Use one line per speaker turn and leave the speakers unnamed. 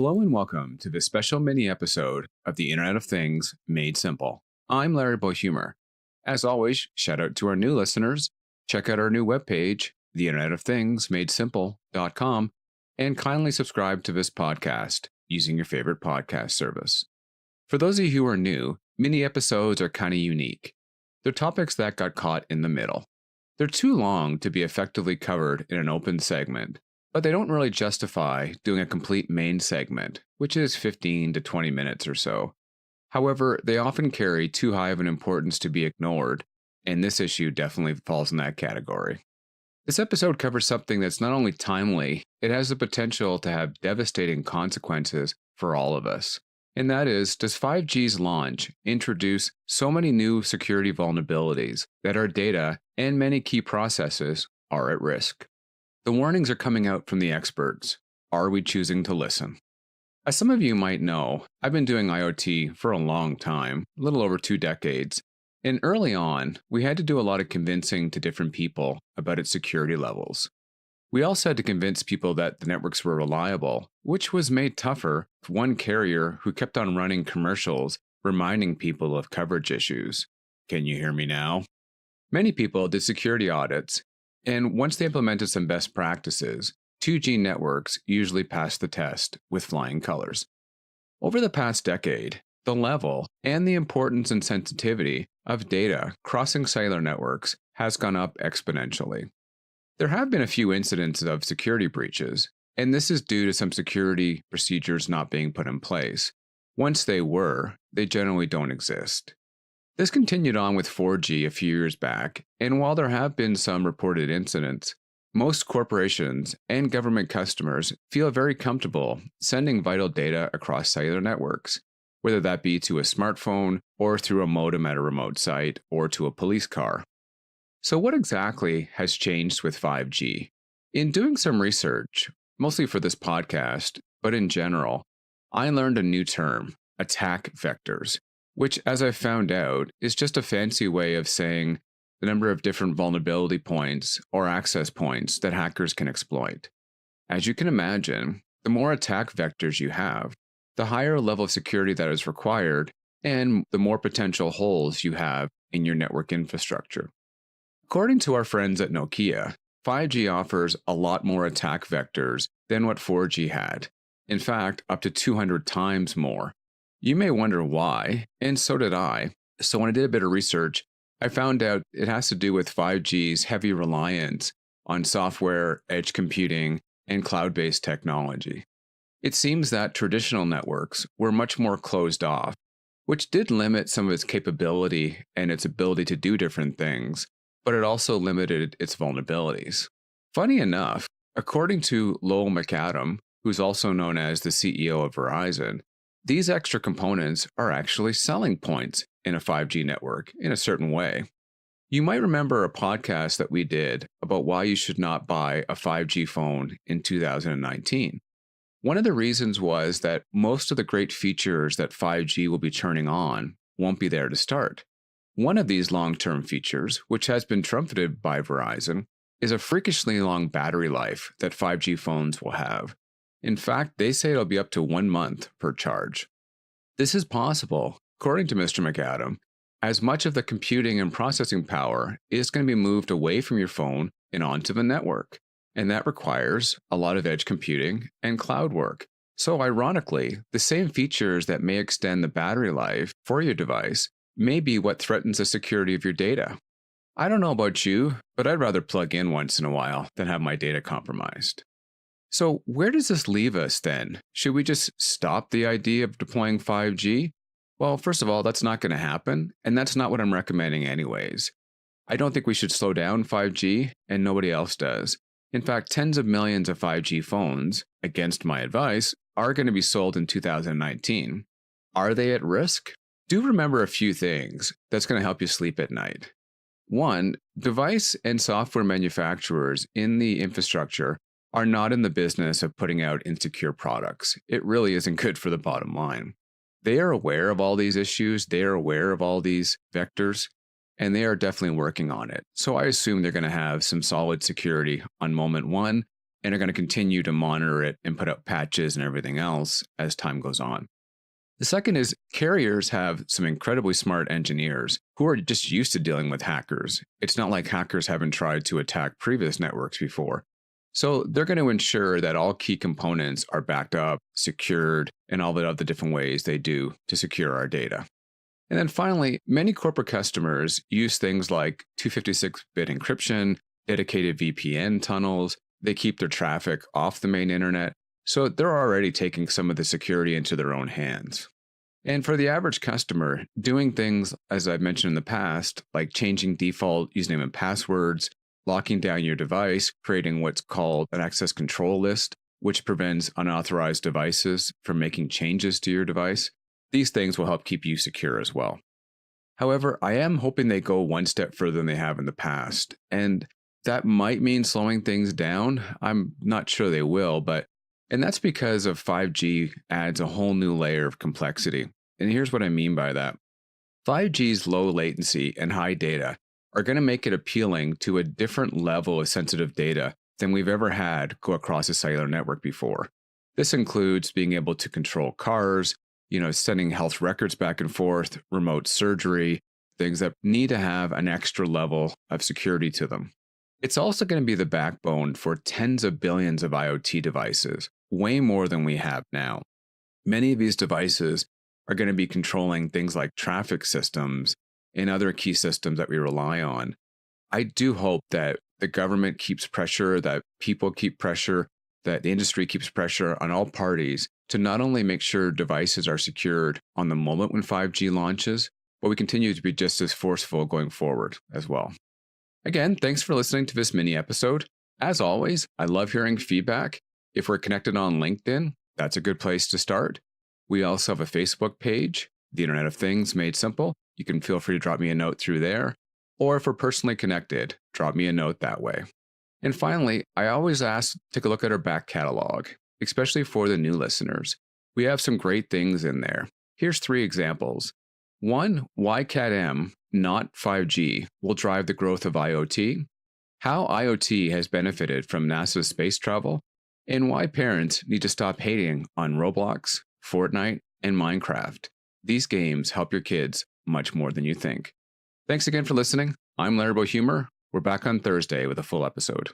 Hello and welcome to this special mini episode of the Internet of Things Made Simple. I'm Larry Bohumor. As always, shout out to our new listeners. Check out our new webpage, theinternetofThingsmadesimple.com, and kindly subscribe to this podcast using your favorite podcast service. For those of you who are new, mini episodes are kind of unique. They're topics that got caught in the middle. They're too long to be effectively covered in an open segment, but they don't really justify doing a complete main segment, which is 15 to 20 minutes or so. However, they often carry too high of an importance to be ignored, and this issue definitely falls in that category. This episode covers something that's not only timely, it has the potential to have devastating consequences for all of us. And that is, does 5G's launch introduce so many new security vulnerabilities that our data and many key processes are at risk? The warnings are coming out from the experts. Are we choosing to listen? As some of you might know, I've been doing IoT for a long time, a little over 2 decades. And early on, we had to do a lot of convincing to different people about its security levels. We also had to convince people that the networks were reliable, which was made tougher with one carrier who kept on running commercials reminding people of coverage issues. Can you hear me now? Many people did security audits, and once they implemented some best practices, 2G networks usually passed the test with flying colors. Over the past decade, the level and the importance and sensitivity of data crossing cellular networks has gone up exponentially. There have been a few incidents of security breaches, and this is due to some security procedures not being put in place. Once they were, they generally don't exist. This continued on with 4G a few years back, and while there have been some reported incidents, most corporations and government customers feel very comfortable sending vital data across cellular networks, whether that be to a smartphone or through a modem at a remote site or to a police car. So what exactly has changed with 5G? In doing some research, mostly for this podcast, but in general, I learned a new term, attack vectors, which, as I found out, is just a fancy way of saying the number of different vulnerability points or access points that hackers can exploit. As you can imagine, the more attack vectors you have, the higher level of security that is required, and the more potential holes you have in your network infrastructure. According to our friends at Nokia, 5G offers a lot more attack vectors than what 4G had. In fact, up to 200 times more. You may wonder why, and so did I. So when I did a bit of research, I found out it has to do with 5G's heavy reliance on software, edge computing, and cloud-based technology. It seems that traditional networks were much more closed off, which did limit some of its capability and its ability to do different things, but it also limited its vulnerabilities. Funny enough, according to Lowell McAdam, who's also known as the CEO of Verizon, these extra components are actually selling points in a 5G network in a certain way. You might remember a podcast that we did about why you should not buy a 5G phone in 2019. One of the reasons was that most of the great features that 5G will be turning on won't be there to start. One of these long-term features, which has been trumpeted by Verizon, is a freakishly long battery life that 5G phones will have. In fact, they say it'll be up to 1 month per charge. This is possible, according to Mr. McAdam, as much of the computing and processing power is going to be moved away from your phone and onto the network, and that requires a lot of edge computing and cloud work. So ironically, the same features that may extend the battery life for your device may be what threatens the security of your data. I don't know about you, but I'd rather plug in once in a while than have my data compromised. So where does this leave us then? Should we just stop the idea of deploying 5G? Well, first of all, that's not going to happen, and that's not what I'm recommending anyways. I don't think we should slow down 5G, and nobody else does. In fact, tens of millions of 5G phones, against my advice, are going to be sold in 2019. Are they at risk? Do remember a few things that's going to help you sleep at night. One, device and software manufacturers in the infrastructure are not in the business of putting out insecure products. It really isn't good for the bottom line. They are aware of all these issues, they are aware of all these vectors, and they are definitely working on it. So I assume they're going to have some solid security on moment one, and are going to continue to monitor it and put out patches and everything else as time goes on. The second is carriers have some incredibly smart engineers who are just used to dealing with hackers. It's not like hackers haven't tried to attack previous networks before. So they're going to ensure that all key components are backed up, secured, and all the other different ways they do to secure our data. And then finally, many corporate customers use things like 256-bit encryption, dedicated VPN tunnels. They keep their traffic off the main internet. So they're already taking some of the security into their own hands. And for the average customer, doing things, as I've mentioned in the past, like changing default username and passwords, locking down your device, creating what's called an access control list, which prevents unauthorized devices from making changes to your device, these things will help keep you secure as well. However, I am hoping they go one step further than they have in the past. And that might mean slowing things down. I'm not sure they will, and that's because of 5G adds a whole new layer of complexity. And here's what I mean by that. 5G's low latency and high data are going to make it appealing to a different level of sensitive data than we've ever had go across a cellular network before. This includes being able to control cars, sending health records back and forth, remote surgery, things that need to have an extra level of security to them. It's also going to be the backbone for tens of billions of IoT devices, way more than we have now. Many of these devices are going to be controlling things like traffic systems and other key systems that we rely on. I do hope that the government keeps pressure, that people keep pressure, that the industry keeps pressure on all parties to not only make sure devices are secured on the moment when 5G launches, but we continue to be just as forceful going forward as well. Again, thanks for listening to this mini episode. As always, I love hearing feedback. If we're connected on LinkedIn, that's a good place to start. We also have a Facebook page, The Internet of Things Made Simple. You can feel free to drop me a note through there. Or if we're personally connected, drop me a note that way. And finally, I always ask to take a look at our back catalog, especially for the new listeners. We have some great things in there. Here's 3 examples. 1, why Cat-M, not 5G, will drive the growth of IoT, how IoT has benefited from NASA's space travel, and why parents need to stop hating on Roblox, Fortnite, and Minecraft. These games help your kids much more than you think. Thanks again for listening. I'm Larry Bohumer. We're back on Thursday with a full episode.